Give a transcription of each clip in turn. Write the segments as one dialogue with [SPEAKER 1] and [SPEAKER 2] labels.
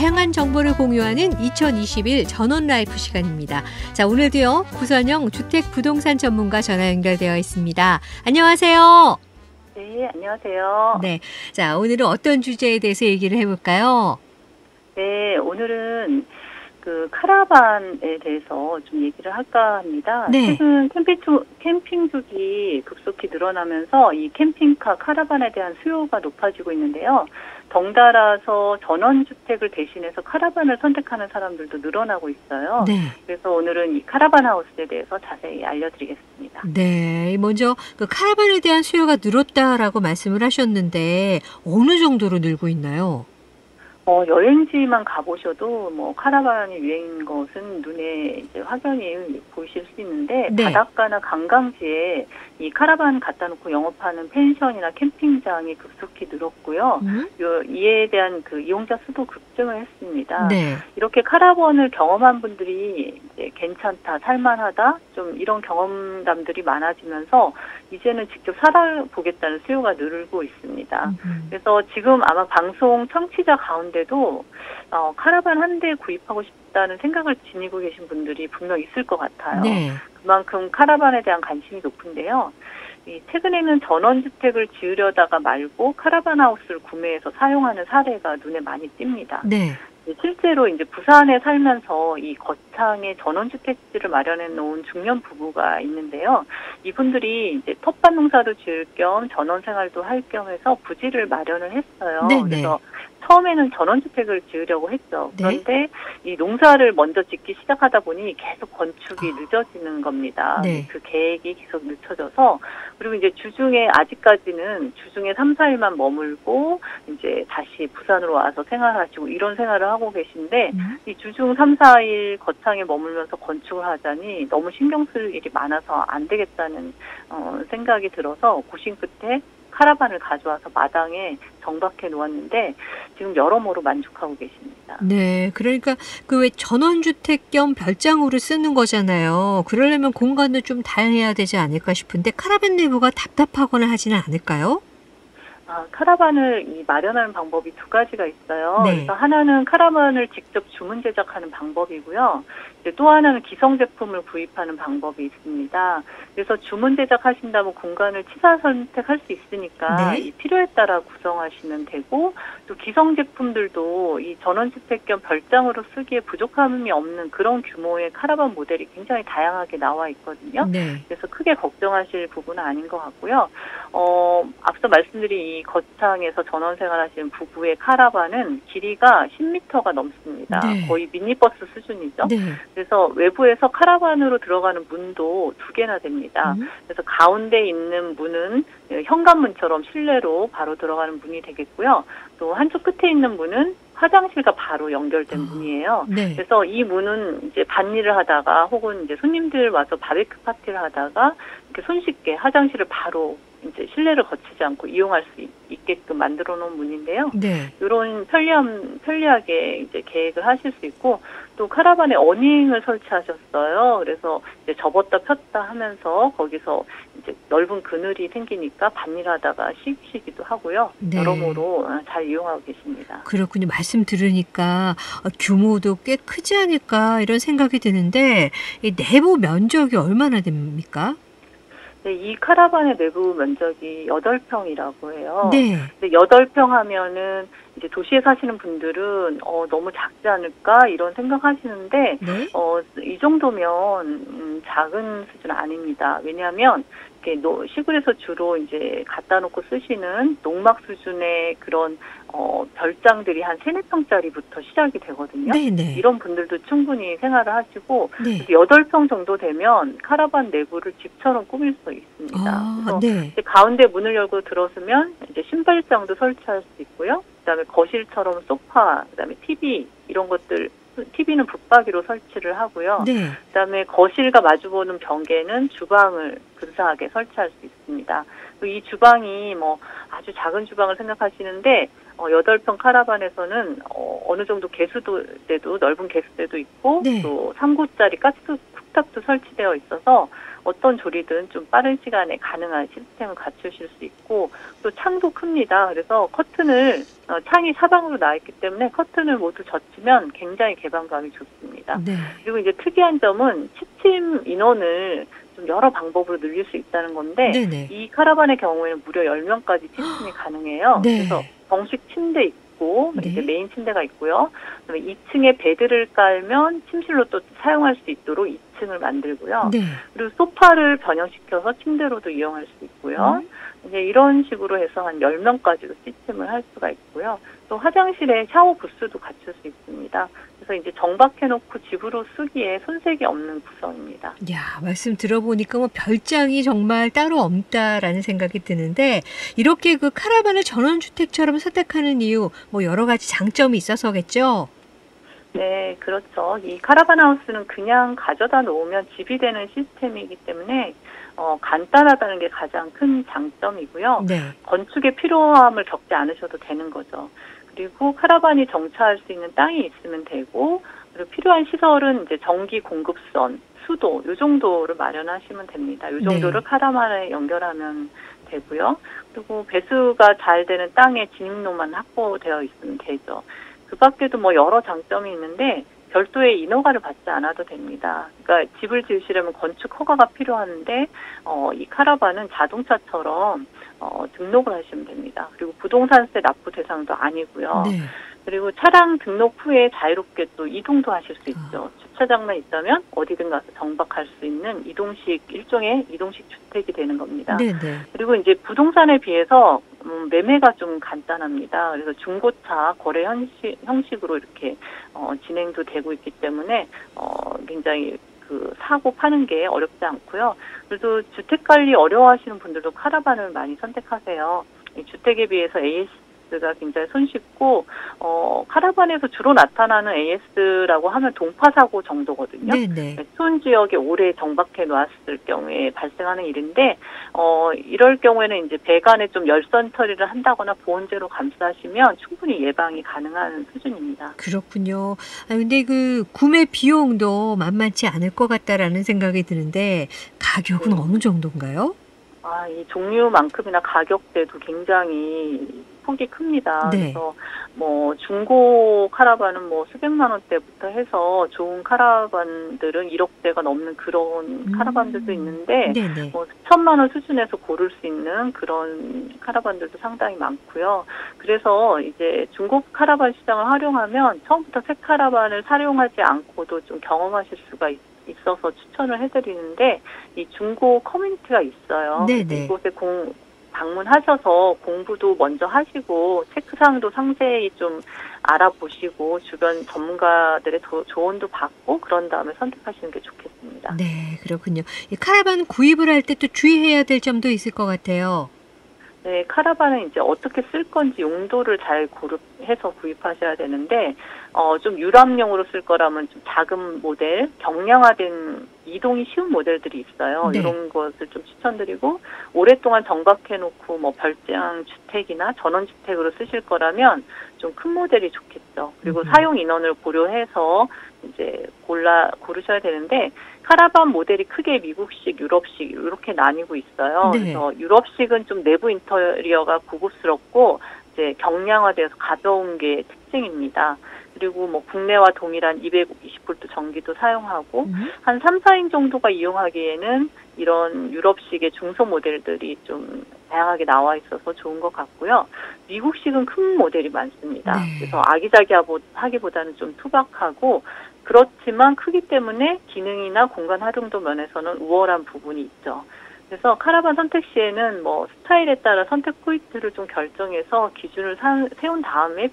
[SPEAKER 1] 다양한 정보를 공유하는 2021 전원라이프 시간입니다. 자, 오늘도요, 구선영 주택 부동산 전문가 전화 연결되어 있습니다. 안녕하세요.
[SPEAKER 2] 네, 안녕하세요.
[SPEAKER 1] 네. 자, 오늘은 어떤 주제에 대해서 얘기를 해볼까요?
[SPEAKER 2] 네, 오늘은 그 카라반에 대해서 좀 얘기를 할까 합니다.
[SPEAKER 1] 네.
[SPEAKER 2] 최근 캠핑족이 급속히 늘어나면서 이 캠핑카, 카라반에 대한 수요가 높아지고 있는데요. 덩달아서 전원주택을 대신해서 카라반을 선택하는 사람들도 늘어나고 있어요.
[SPEAKER 1] 네.
[SPEAKER 2] 그래서 오늘은 이 카라반 하우스에 대해서 자세히 알려드리겠습니다.
[SPEAKER 1] 네. 먼저 그 카라반에 대한 수요가 늘었다라고 말씀을 하셨는데 어느 정도로 늘고 있나요?
[SPEAKER 2] 여행지만 가보셔도 카라반이 유행인 것은 눈에 이제 확연히 보이실 수 있는데,
[SPEAKER 1] 네.
[SPEAKER 2] 바닷가나 관광지에 이 카라반 갖다 놓고 영업하는 펜션이나 캠핑장이 급속히 늘었고요. 이에 대한 그 이용자 수도 급증을 했습니다.
[SPEAKER 1] 네.
[SPEAKER 2] 이렇게 카라반을 경험한 분들이 이제 괜찮다, 살만하다, 좀 이런 경험담들이 많아지면서 이제는 직접 살아보겠다는 수요가 늘고 있습니다. 그래서 지금 아마 방송 청취자 가운데도 카라반 한 대 구입하고 싶다는 생각을 지니고 계신 분들이 분명 있을 것 같아요.
[SPEAKER 1] 네.
[SPEAKER 2] 그만큼 카라반에 대한 관심이 높은데요. 최근에는 전원주택을 지으려다가 말고 카라반 하우스를 구매해서 사용하는 사례가 눈에 많이 띕니다.
[SPEAKER 1] 네.
[SPEAKER 2] 실제로 이제 부산에 살면서 이 거창의 전원주택지를 마련해 놓은 중년 부부가 있는데요. 이분들이 이제 텃밭 농사도 지을 겸 전원 생활도 할 겸 해서 부지를 마련을 했어요.
[SPEAKER 1] 네네.
[SPEAKER 2] 그래서 처음에는 전원주택을 지으려고 했죠.
[SPEAKER 1] 네.
[SPEAKER 2] 그런데 이 농사를 먼저 짓기 시작하다 보니 계속 건축이 늦어지는 겁니다.
[SPEAKER 1] 네.
[SPEAKER 2] 그 계획이 계속 늦춰져서, 그리고 이제 주중에 아직까지는 주중에 3, 4일만 머물고 이제 다시 부산으로 와서 생활하시고 이런 생활을 하고 계신데, 이 주중 3, 4일 거창에 머물면서 건축을 하자니 너무 신경 쓸 일이 많아서 안 되겠다는 생각이 들어서 고심 끝에 카라반을 가져와서 마당에 정박해 놓았는데 지금 여러모로 만족하고 계십니다.
[SPEAKER 1] 네, 그러니까 그 왜 전원주택 겸 별장으로 쓰는 거잖아요. 그러려면 공간도 좀 다양해야 되지 않을까 싶은데 카라반 내부가 답답하거나 하지는 않을까요?
[SPEAKER 2] 카라반을 마련하는 방법이 두 가지가 있어요.
[SPEAKER 1] 네.
[SPEAKER 2] 그래서 하나는 카라반을 직접 주문 제작하는 방법이고요. 이제 또 하나는 기성 제품을 구입하는 방법이 있습니다. 그래서 주문 제작하신다면 공간을 취사 선택할 수 있으니까
[SPEAKER 1] 네.
[SPEAKER 2] 이 필요에 따라 구성하시면 되고, 또 기성 제품들도 이 전원주택 겸 별장으로 쓰기에 부족함이 없는 그런 규모의 카라반 모델이 굉장히 다양하게 나와 있거든요.
[SPEAKER 1] 네.
[SPEAKER 2] 그래서 크게 걱정하실 부분은 아닌 것 같고요. 앞서 말씀드린 이 거창에서 전원 생활하시는 부부의 카라반은 길이가 10m가 넘습니다.
[SPEAKER 1] 네.
[SPEAKER 2] 거의 미니버스 수준이죠.
[SPEAKER 1] 네.
[SPEAKER 2] 그래서 외부에서 카라반으로 들어가는 문도 2개나 됩니다. 그래서 가운데 있는 문은 현관문처럼 실내로 바로 들어가는 문이 되겠고요. 또 한쪽 끝에 있는 문은 화장실과 바로 연결된 문이에요.
[SPEAKER 1] 네.
[SPEAKER 2] 그래서 이 문은 이제 밭일을 하다가 혹은 이제 손님들 와서 바베큐 파티를 하다가 이렇게 손쉽게 화장실을 바로 이제 실내를 거치지 않고 이용할 수 있게끔 만들어 놓은 문인데요.
[SPEAKER 1] 네.
[SPEAKER 2] 이런 편리하게 이제 계획을 하실 수 있고, 또 카라반에 어닝을 설치하셨어요. 그래서 이제 접었다 폈다 하면서 거기서 이제 넓은 그늘이 생기니까 밭일하다가 쉬기도 하고요.
[SPEAKER 1] 네.
[SPEAKER 2] 여러모로 잘 이용하고 계십니다.
[SPEAKER 1] 그렇군요. 말씀 들으니까 규모도 꽤 크지 않을까 이런 생각이 드는데 이 내부 면적이 얼마나 됩니까?
[SPEAKER 2] 네, 이 카라반의 내부 면적이 8평이라고 해요.
[SPEAKER 1] 네.
[SPEAKER 2] 근데 8평 하면은 이제 도시에 사시는 분들은 너무 작지 않을까 이런 생각하시는데
[SPEAKER 1] 네.
[SPEAKER 2] 이 정도면 작은 수준 아닙니다. 왜냐하면 이렇게 시골에서 주로 이제 갖다 놓고 쓰시는 농막 수준의 그런 별장들이 한 3, 4평짜리부터 시작이 되거든요.
[SPEAKER 1] 네네.
[SPEAKER 2] 이런 분들도 충분히 생활을 하시고,
[SPEAKER 1] 네.
[SPEAKER 2] 8평 정도 되면 카라반 내부를 집처럼 꾸밀 수 있습니다. 그래서
[SPEAKER 1] 네.
[SPEAKER 2] 이제 가운데 문을 열고 들어서면 이제 신발장도 설치할 수 있고요. 그다음에 거실처럼 소파, 그다음에 TV 이런 것들, TV는 붙박이로 설치를 하고요.
[SPEAKER 1] 네.
[SPEAKER 2] 그다음에 거실과 마주보는 벽에는 주방을 근사하게 설치할 수 있습니다. 이 주방이 아주 작은 주방을 생각하시는데 8평 카라반에서는 어느 정도 개수대도 넓은 개수대도 있고,
[SPEAKER 1] 네.
[SPEAKER 2] 또 3구짜리 가스 쿡탑도 설치되어 있어서 어떤 조리든 좀 빠른 시간에 가능한 시스템을 갖추실 수 있고 또 창도 큽니다. 그래서 커튼을 창이 사방으로 나 있기 때문에 커튼을 모두 젖히면 굉장히 개방감이 좋습니다.
[SPEAKER 1] 네.
[SPEAKER 2] 그리고 이제 특이한 점은 취침 인원을 좀 여러 방법으로 늘릴 수 있다는 건데
[SPEAKER 1] 네네.
[SPEAKER 2] 이 카라반의 경우에는 무려 10명까지 취침이 가능해요.
[SPEAKER 1] 네.
[SPEAKER 2] 그래서 정식 침대 있고
[SPEAKER 1] 네.
[SPEAKER 2] 이제 메인 침대가 있고요. 그다음에 2층에 베드를 깔면 침실로 또 사용할 수 있도록 2층을 만들고요.
[SPEAKER 1] 네.
[SPEAKER 2] 그리고 소파를 변형시켜서 침대로도 이용할 수 있고요. 이제 이런 식으로 해서 한 10명까지도 시스템을 할 수가 있고요. 또 화장실에 샤워 부스도 갖출 수 있습니다. 그래서 이제 정박해놓고 집으로 쓰기에 손색이 없는 구성입니다.
[SPEAKER 1] 야, 말씀 들어보니까 뭐 별장이 정말 따로 없다라는 생각이 드는데 이렇게 그 카라반을 전원주택처럼 선택하는 이유 뭐 여러 가지 장점이 있어서겠죠?
[SPEAKER 2] 네, 그렇죠. 이 카라반 하우스는 그냥 가져다 놓으면 집이 되는 시스템이기 때문에 간단하다는 게 가장 큰 장점이고요.
[SPEAKER 1] 네.
[SPEAKER 2] 건축의 필요함을 겪지 않으셔도 되는 거죠. 그리고 카라반이 정차할 수 있는 땅이 있으면 되고, 그리고 필요한 시설은 이제 전기 공급선, 수도, 요 정도를 마련하시면 됩니다. 요 정도를
[SPEAKER 1] 네.
[SPEAKER 2] 카라반에 연결하면 되고요. 그리고 배수가 잘 되는 땅에 진입로만 확보되어 있으면 되죠. 그 밖에도 뭐 여러 장점이 있는데, 별도의 인허가를 받지 않아도 됩니다. 그러니까 집을 지으시려면 건축 허가가 필요한데 이 카라반은 자동차처럼 등록을 하시면 됩니다. 그리고 부동산세 납부 대상도 아니고요.
[SPEAKER 1] 네.
[SPEAKER 2] 그리고 차량 등록 후에 자유롭게 또 이동도 하실 수 있죠. 주차장만 있다면 어디든 가서 정박할 수 있는 일종의 이동식 주택이 되는 겁니다.
[SPEAKER 1] 네, 네.
[SPEAKER 2] 그리고 이제 부동산에 비해서 매매가 좀 간단합니다. 그래서 중고차 거래 형식으로 이렇게 진행도 되고 있기 때문에 굉장히 그 사고 파는 게 어렵지 않고요. 그래도 주택 관리 어려워하시는 분들도 카라반을 많이 선택하세요. 이 주택에 비해서 AS가 굉장히 손쉽고 카라반에서 주로 나타나는 AS라고 하면 동파 사고 정도거든요.
[SPEAKER 1] 네네.
[SPEAKER 2] 수온 지역에 오래 정박해 놓았을 경우에 발생하는 일인데 이럴 경우에는 이제 배관에 좀 열선 처리를 한다거나 보온재로 감싸시면 충분히 예방이 가능한 수준입니다.
[SPEAKER 1] 그렇군요. 아, 근데 그 구매 비용도 만만치 않을 것 같다라는 생각이 드는데 가격은
[SPEAKER 2] 네.
[SPEAKER 1] 어느 정도인가요?
[SPEAKER 2] 이 종류만큼이나 가격대도 굉장히 폭이 큽니다.
[SPEAKER 1] 네.
[SPEAKER 2] 그래서 뭐 중고 카라반은 뭐 수백만 원대부터 해서 좋은 카라반들은 1억대가 넘는 그런 카라반들도 있는데
[SPEAKER 1] 네네.
[SPEAKER 2] 뭐 수천만 원 수준에서 고를 수 있는 그런 카라반들도 상당히 많고요. 그래서 이제 중고 카라반 시장을 활용하면 처음부터 새 카라반을 사용하지 않고도 좀 경험하실 수가 있어서 추천을 해드리는데 이 중고 커뮤니티가 있어요.
[SPEAKER 1] 네네.
[SPEAKER 2] 이곳에 방문하셔서 공부도 먼저 하시고 체크사항도 상세히 좀 알아보시고 주변 전문가들의 조언도 받고 그런 다음에 선택하시는 게 좋겠습니다.
[SPEAKER 1] 네, 그렇군요. 이 카라반 구입을 할 때 또 주의해야 될 점도 있을 것 같아요.
[SPEAKER 2] 네, 카라반은 이제 어떻게 쓸 건지 용도를 잘 고려해서 구입하셔야 되는데, 좀 유람용으로 쓸 거라면 좀 작은 모델, 경량화된 이동이 쉬운 모델들이 있어요.
[SPEAKER 1] 네.
[SPEAKER 2] 이런 것을 좀 추천드리고, 오랫동안 정박해놓고 뭐 별장 주택이나 전원주택으로 쓰실 거라면 좀 큰 모델이 좋겠죠. 그리고 사용 인원을 고려해서 이제 고르셔야 되는데, 카라반 모델이 크게 미국식, 유럽식 이렇게 나뉘고 있어요.
[SPEAKER 1] 네.
[SPEAKER 2] 그래서 유럽식은 좀 내부 인테리어가 고급스럽고 이제 경량화되어서 가벼운 게 특징입니다. 그리고 뭐 국내와 동일한 220V 전기도 사용하고 한 3, 4인 정도가 이용하기에는 이런 유럽식의 중소 모델들이 좀 다양하게 나와 있어서 좋은 것 같고요. 미국식은 큰 모델이 많습니다.
[SPEAKER 1] 네.
[SPEAKER 2] 그래서 아기자기하기보다는 좀 투박하고 그렇지만 크기 때문에 기능이나 공간 활용도 면에서는 우월한 부분이 있죠. 그래서 카라반 선택 시에는 뭐 스타일에 따라 선택 포인트를 좀 결정해서 기준을 세운 다음에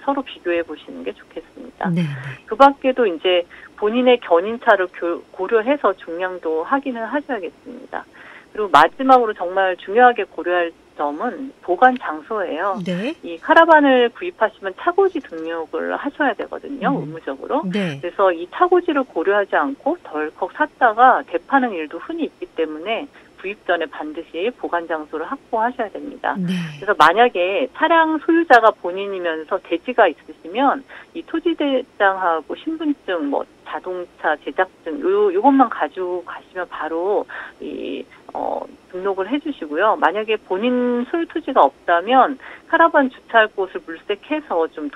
[SPEAKER 2] 서로 비교해 보시는 게 좋겠습니다.
[SPEAKER 1] 네.
[SPEAKER 2] 그 밖에도 이제 본인의 견인차를 고려해서 중량도 확인을 하셔야겠습니다. 그리고 마지막으로 정말 중요하게 고려할 점은 보관 장소예요.
[SPEAKER 1] 네.
[SPEAKER 2] 이 카라반을 구입하시면 차고지 등록을 하셔야 되거든요, 의무적으로.
[SPEAKER 1] 네.
[SPEAKER 2] 그래서 이 차고지를 고려하지 않고 덜컥 샀다가 되파는 일도 흔히 있기 때문에 구입 전에 반드시 보관 장소를 확보하셔야 됩니다.
[SPEAKER 1] 네.
[SPEAKER 2] 그래서 만약에 차량 소유자가 본인이면서 대지가 있으시면 이 토지대장하고 신분증, 뭐 자동차 제작증 요것만 가지고 가시면 바로 등록을 해주시고요. 만약에 본인 소유 토지가 없다면 카라반 주차할 곳을 물색해서 좀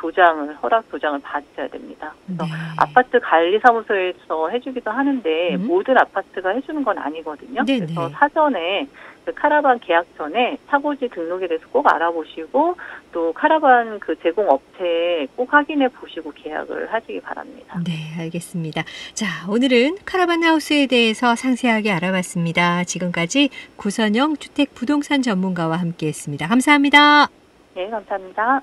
[SPEAKER 2] 허락 도장을 받으셔야 됩니다. 그래서
[SPEAKER 1] 네.
[SPEAKER 2] 아파트 관리사무소에서 해주기도 하는데 모든 아파트가 해주는 건 아니거든요.
[SPEAKER 1] 네네.
[SPEAKER 2] 그래서 사전에 그 카라반 계약 전에 차고지 등록에 대해서 꼭 알아보시고 또 카라반 그 제공 업체 꼭 확인해 보시고 계약을 하시기 바랍니다.
[SPEAKER 1] 네, 알겠습니다. 자, 오늘은 카라반 하우스에 대해서 상세하게 알아봤습니다. 지금까지 구선영 주택 부동산 전문가와 함께했습니다. 감사합니다.
[SPEAKER 2] 네, 감사합니다.